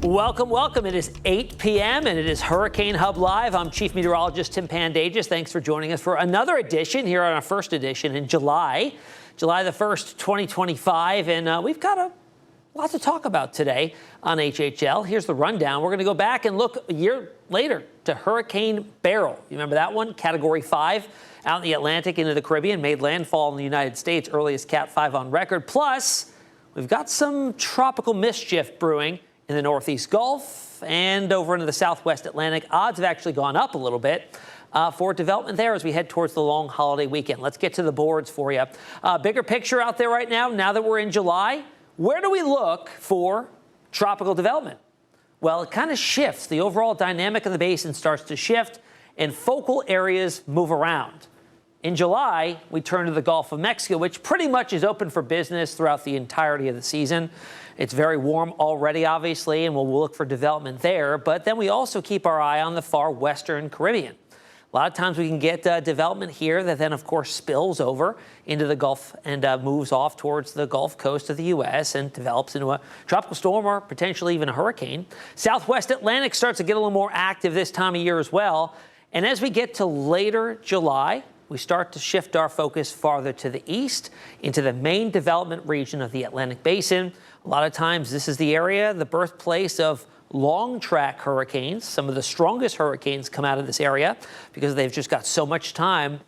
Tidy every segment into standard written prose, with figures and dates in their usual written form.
Welcome, welcome. It is 8 p.m. and it is Hurricane Hub Live. I'm Chief Meteorologist Tim Pandajis. Thanks for joining us for another edition here on our first edition in July the 1st, 2025. And we've got a lot to talk about today on HHL. Here's the rundown. We're going to go back and look a year later to Hurricane Beryl. You remember that one? Category 5 out in the Atlantic into the Caribbean, made landfall in the United States, earliest Cat 5 on record. Plus, we've got some tropical mischief brewing in the Northeast Gulf and over into the Southwest Atlantic. Odds have actually gone up a little bit for development there as we head towards the long holiday weekend. Let's get to the boards for you. Bigger picture out there right now that we're in July, where do we look for tropical development? Well, it kind of shifts. The overall dynamic of the basin starts to shift and focal areas move around. In July, we turn to the Gulf of Mexico, which pretty much is open for business throughout the entirety of the season. It's very warm already, obviously, and we'll look for development there. But then we also keep our eye on the far western Caribbean. A lot of times we can get development here that then, of course, spills over into the Gulf and moves off towards the Gulf Coast of the U.S. and develops into a tropical storm or potentially even a hurricane. Southwest Atlantic starts to get a little more active this time of year as well. And as we get to later July, we start to shift our focus farther to the east into the main development region of the Atlantic Basin. A lot of times this is the area, the birthplace of long track hurricanes. Some of the strongest hurricanes come out of this area because they've just got so much time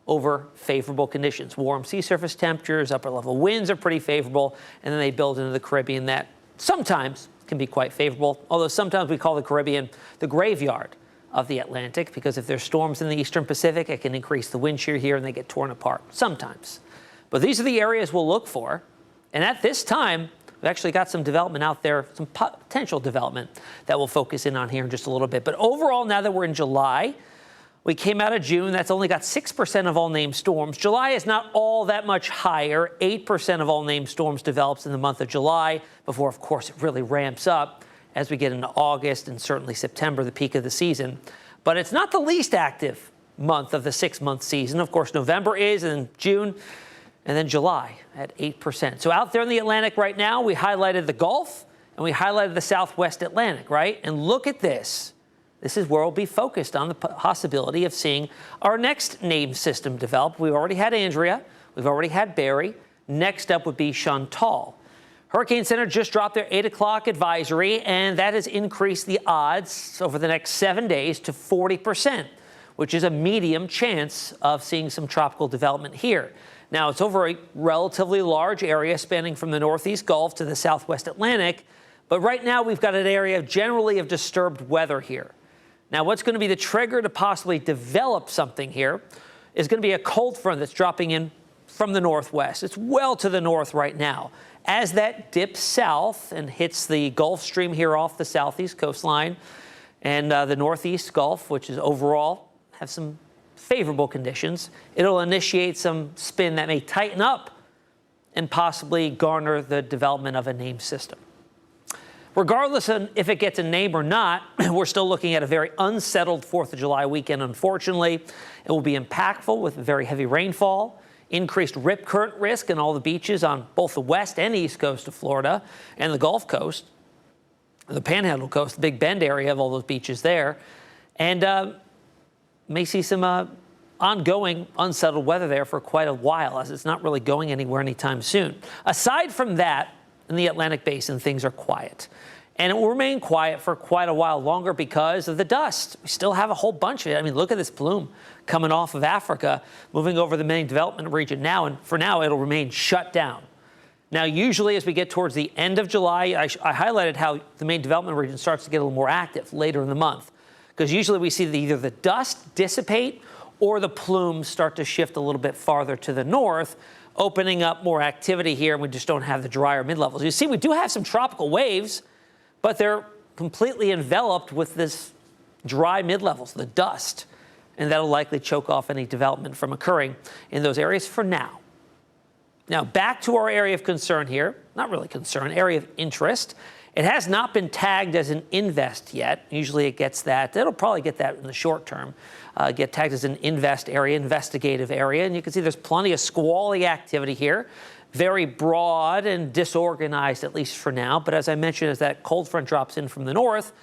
over favorable conditions. Warm sea surface temperatures, upper level winds are pretty favorable, and then they build into the Caribbean that sometimes can be quite favorable, although sometimes we call the Caribbean the graveyard of the Atlantic, because if there's storms in the eastern Pacific, it can increase the wind shear here and they get torn apart sometimes. But these are the areas we'll look for. And at this time, we've actually got some development out there, some potential development that we'll focus in on here in just a little bit. But overall, now that we're in July, we came out of June, that's only got 6% of all named storms. July is not all that much higher. 8% of all named storms develops in the month of July before, of course, it really ramps up as we get into August and certainly September, the peak of the season. But it's not the least active month of the 6-month season. Of course, November is, and June, and then July at 8%. So out there in the Atlantic right now, we highlighted the Gulf and we highlighted the Southwest Atlantic, right? And look at this. This is where we'll be focused on the possibility of seeing our next named system develop. We've already had Andrea. We've already had Barry. Next up would be Chantal. Hurricane Center just dropped their 8 o'clock advisory, and that has increased the odds over the next 7 days to 40%, which is a medium chance of seeing some tropical development here. Now, it's over a relatively large area spanning from the Northeast Gulf to the Southwest Atlantic, but right now we've got an area generally of disturbed weather here. Now, what's going to be the trigger to possibly develop something here is going to be a cold front that's dropping in from the northwest. It's well to the north right now. As that dips south and hits the Gulf Stream here off the southeast coastline and the Northeast Gulf, which is overall have some favorable conditions, it'll initiate some spin that may tighten up and possibly garner the development of a named system. Regardless of if it gets a name or not, we're still looking at a very unsettled 4th of July weekend, unfortunately. It will be impactful with very heavy rainfall, increased rip current risk in all the beaches on both the west and east coast of Florida and the Gulf Coast, the Panhandle Coast, the Big Bend area of all those beaches there, and may see some ongoing unsettled weather there for quite a while, as it's not really going anywhere anytime soon. Aside from that, in the Atlantic Basin, things are quiet. And it will remain quiet for quite a while longer because of the dust. We still have a whole bunch of it. I mean, look at this plume coming off of Africa, moving over the main development region now. And for now, it'll remain shut down. Now, usually as we get towards the end of July, I highlighted how the main development region starts to get a little more active later in the month. Because usually we see either the dust dissipate or the plumes start to shift a little bit farther to the north, opening up more activity here. And we just don't have the drier mid-levels. You see, we do have some tropical waves, but they're completely enveloped with this dry mid-levels, the dust, and that'll likely choke off any development from occurring in those areas for now. Now, back to our area of concern here, not really concern, area of interest. It has not been tagged as an invest yet. Usually it gets that. It'll probably get that in the short term, get tagged as an invest area, investigative area. And you can see there's plenty of squally activity here. very broad and disorganized, at least for now. But as I mentioned, as that cold front drops in from the north,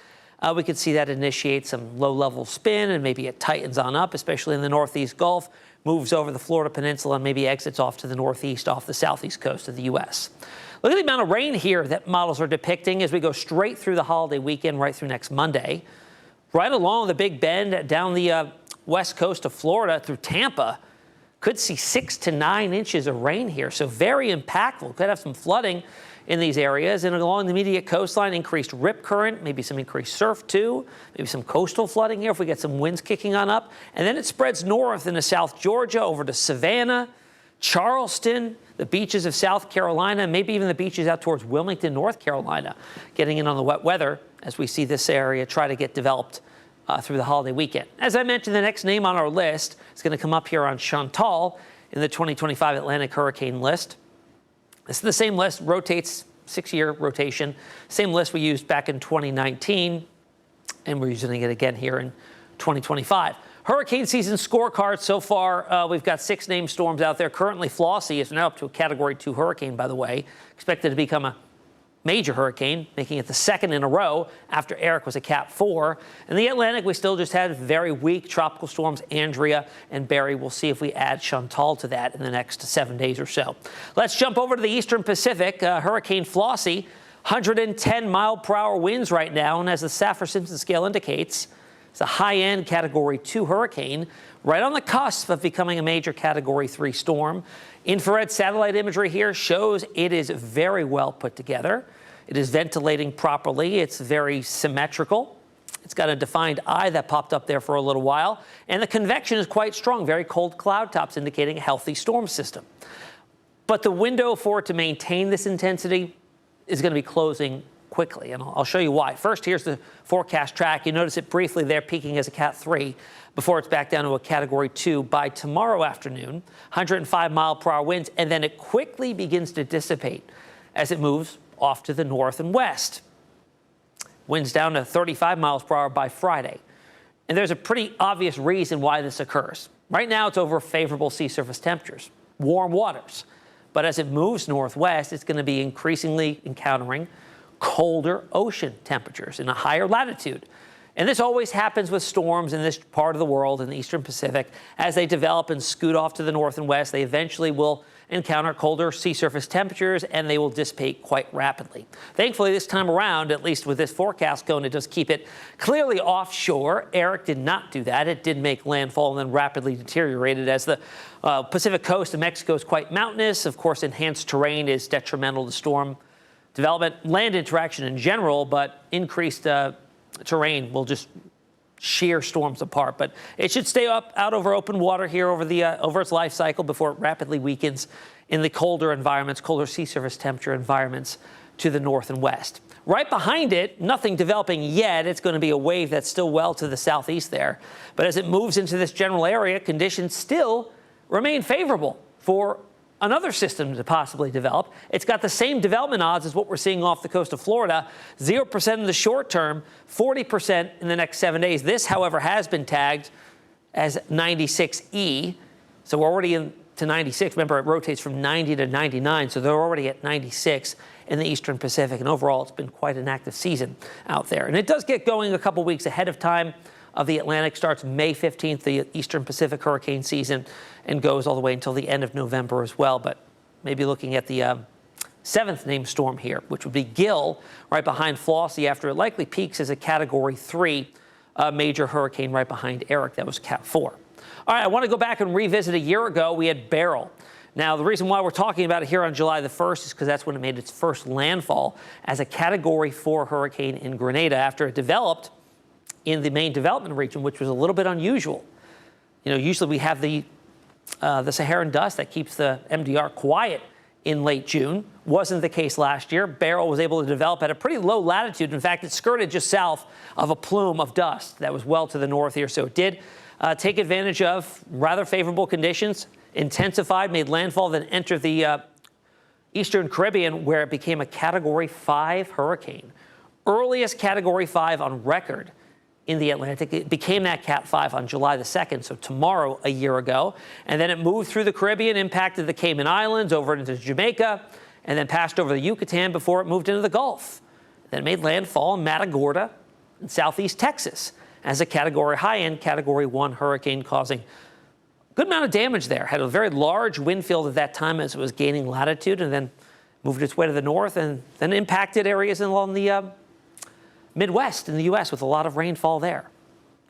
we could see that initiate some low-level spin, and maybe it tightens on up, especially in the northeast Gulf, moves over the Florida Peninsula, and maybe exits off to the northeast off the southeast coast of the U.S. Look at the amount of rain here that models are depicting as we go straight through the holiday weekend, right through next Monday. Right along the Big Bend, down the west coast of Florida through Tampa, could see 6 to 9 inches of rain here. So very impactful. Could have some flooding in these areas. And along the immediate coastline, increased rip current, maybe some increased surf too, maybe some coastal flooding here if we get some winds kicking on up. And then it spreads north into South Georgia, over to Savannah, Charleston, the beaches of South Carolina, maybe even the beaches out towards Wilmington, North Carolina, getting in on the wet weather as we see this area try to get developed through the holiday weekend. As I mentioned, the next name on our list is going to come up here on Chantal in the 2025 Atlantic hurricane list. This is the same list, rotates, 6-year rotation, same list we used back in 2019, and we're using it again here in 2025. Hurricane season scorecard so far, we've got 6 named storms out there. Currently, Flossie is now up to a Category 2 hurricane, by the way, expected to become a major hurricane, making it the second in a row after Eric was a Cat 4. In the Atlantic, we still just had very weak tropical storms, Andrea and Barry. We'll see if we add Chantal to that in the next 7 days or so. Let's jump over to the Eastern Pacific. Hurricane Flossie, 110-mile-per-hour winds right now, and as the Saffir-Simpson scale indicates, it's a high-end Category 2 hurricane, right on the cusp of becoming a major Category 3 storm. Infrared satellite imagery here shows it is very well put together. It is ventilating properly. It's very symmetrical. It's got a defined eye that popped up there for a little while. And the convection is quite strong, very cold cloud tops indicating a healthy storm system. But the window for it to maintain this intensity is going to be closing quickly, and I'll show you why. First, here's the forecast track. You notice it briefly there peaking as a Cat 3 before it's back down to a Category 2 by tomorrow afternoon, 105-mile-per-hour winds, and then it quickly begins to dissipate as it moves off to the north and west. Winds down to 35 miles per hour by Friday. And there's a pretty obvious reason why this occurs. Right now, it's over favorable sea surface temperatures, warm waters. But as it moves northwest, it's going to be increasingly encountering colder ocean temperatures in a higher latitude. And this always happens with storms in this part of the world, in the Eastern Pacific. As they develop and scoot off to the north and west, they eventually will encounter colder sea surface temperatures, and they will dissipate quite rapidly. Thankfully, this time around, at least with this forecast going, it does keep it clearly offshore. Eric did not do that. It did make landfall and then rapidly deteriorated as the Pacific coast of Mexico is quite mountainous. Of course, enhanced terrain is detrimental to storm development, land interaction in general, but increased terrain will just shear storms apart. But it should stay out over open water here over its life cycle before it rapidly weakens in the colder environments, colder sea surface temperature environments to the north and west. Right behind it, nothing developing yet. It's going to be a wave that's still well to the southeast there. But as it moves into this general area, conditions still remain favorable for another system to possibly develop. It's got the same development odds as what we're seeing off the coast of Florida, 0% in the short term, 40% in the next 7 days. This, however, has been tagged as 96E. So we're already into 96. Remember, it rotates from 90 to 99, so they're already at 96 in the Eastern Pacific. And overall, it's been quite an active season out there. And it does get going a couple weeks ahead of time of the Atlantic. Starts May 15th, the Eastern Pacific hurricane season, and goes all the way until the end of November as well. But maybe looking at the 7th named storm here, which would be Gil, right behind Flossie, after it likely peaks as a Category 3 major hurricane right behind Eric. That was Cat 4. All right, I want to go back and revisit a year ago. We had Beryl. Now, the reason why we're talking about it here on July the 1st is because that's when it made its first landfall as a Category 4 hurricane in Grenada after it developed in the main development region, which was a little bit unusual. You know, usually we have the Saharan dust that keeps the MDR quiet in late June. Wasn't the case last year. Beryl was able to develop at a pretty low latitude. In fact, it skirted just south of a plume of dust that was well to the north here. So it did take advantage of rather favorable conditions, intensified, made landfall, then entered the Eastern Caribbean, where it became a Category 5 hurricane. Earliest Category 5 on record in the Atlantic. It became that Cat 5 on July the 2nd, so tomorrow, a year ago. And then it moved through the Caribbean, impacted the Cayman Islands, over into Jamaica, and then passed over the Yucatan before it moved into the Gulf. Then it made landfall in Matagorda in southeast Texas as a Category high-end Category 1 hurricane, causing a good amount of damage there. Had a very large wind field at that time as it was gaining latitude, and then moved its way to the north and then impacted areas along the Midwest in the U.S. with a lot of rainfall there.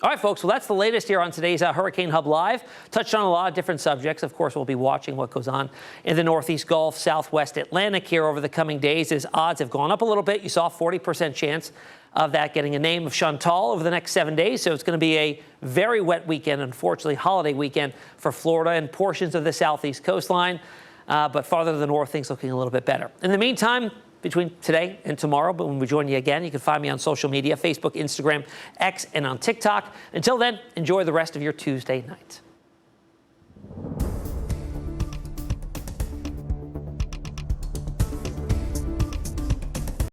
All right, folks, well, that's the latest here on today's Hurricane Hub Live. Touched on a lot of different subjects. Of course, we'll be watching what goes on in the Northeast Gulf, Southwest Atlantic here over the coming days as odds have gone up a little bit. You saw a 40% chance of that getting a name of Chantal over the next 7 days. So it's going to be a very wet weekend, unfortunately, holiday weekend for Florida and portions of the southeast coastline. But farther to the north, things looking a little bit better. In the meantime, between today and tomorrow, but when we join you again, you can find me on social media, Facebook, Instagram, X, and on TikTok. Until then, enjoy the rest of your Tuesday night.